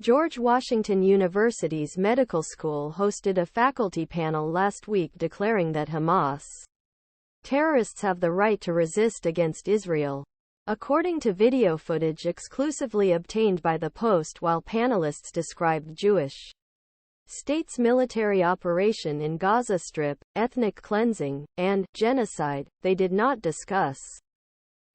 George Washington University's medical school hosted a faculty panel last week declaring that Hamas terrorists have the right to resist against Israel. According to video footage exclusively obtained by the Post, while panelists described Jewish state's military operation in Gaza Strip, ethnic cleansing, and genocide, they did not discuss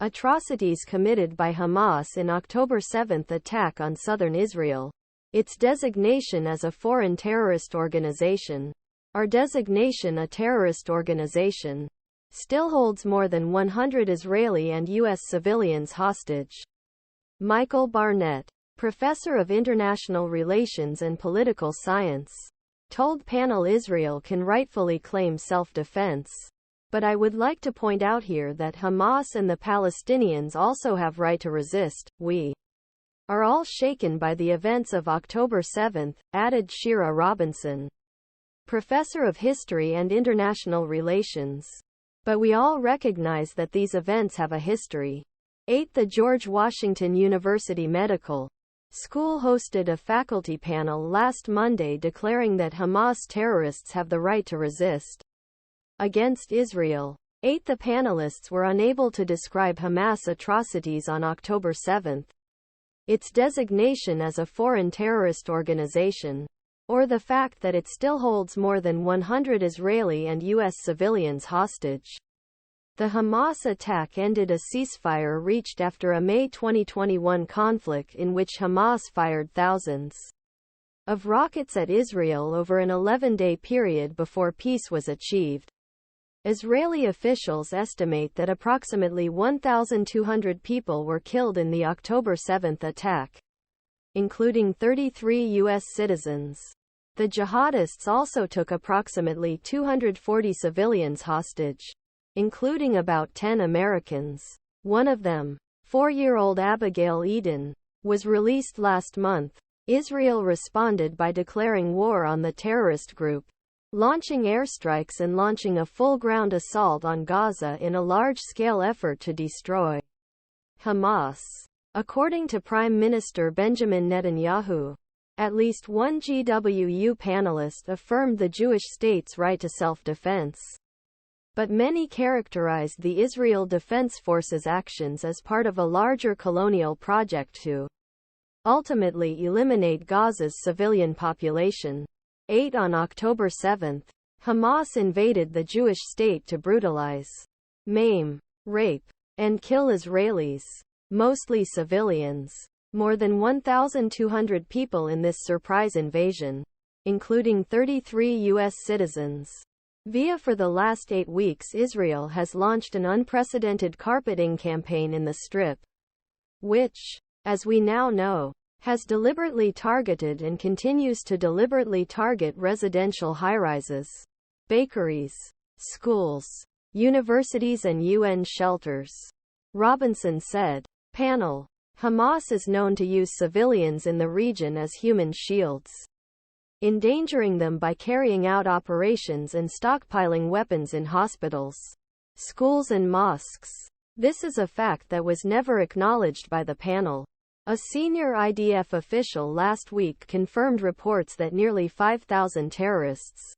atrocities committed by Hamas in October 7 attack on southern Israel, its designation as a foreign terrorist organization. Our designation a terrorist organization still holds more than 100 Israeli and U.S. civilians hostage. Michael Barnett, professor of international relations and political science, told panel Israel can rightfully claim self-defense. But I would like to point out here that Hamas and the Palestinians also have right to resist. We are all shaken by the events of October 7, added Shira Robinson, professor of history and international relations. But we all recognize that these events have a history. 8. The George Washington University Medical School hosted a faculty panel last Monday declaring that Hamas terrorists have the right to resist against Israel. 8. The panelists were unable to describe Hamas atrocities on October 7, its designation as a foreign terrorist organization, or the fact that it still holds more than 100 Israeli and U.S. civilians hostage. The Hamas attack ended a ceasefire reached after a May 2021 conflict in which Hamas fired thousands of rockets at Israel over an 11-day period before peace was achieved. Israeli officials estimate that approximately 1,200 people were killed in the October 7 attack, including 33 U.S. citizens. The jihadists also took approximately 240 civilians hostage, including about 10 Americans. One of them, 4-year-old Abigail Edan, was released last month. Israel responded by declaring war on the terrorist group, launching airstrikes and launching a full ground assault on Gaza in a large-scale effort to destroy Hamas. According to Prime Minister Benjamin Netanyahu, at least one GWU panelist affirmed the Jewish state's right to self-defense. But many characterized the Israel Defense Forces' actions as part of a larger colonial project to ultimately eliminate Gaza's civilian population. 8. On October 7, Hamas invaded the Jewish state to brutalize, maim, rape, and kill Israelis, mostly civilians. More than 1,200 people in this surprise invasion, including 33 U.S. citizens. For the last 8 weeks Israel has launched an unprecedented carpeting campaign in the Strip, which, as we now know, has deliberately targeted and continues to deliberately target residential high-rises, bakeries, schools, universities and UN shelters. Robinson said. Panel. Hamas is known to use civilians in the region as human shields, endangering them by carrying out operations and stockpiling weapons in hospitals, schools and mosques. This is a fact that was never acknowledged by the panel. A senior IDF official last week confirmed reports that nearly 5,000 terrorists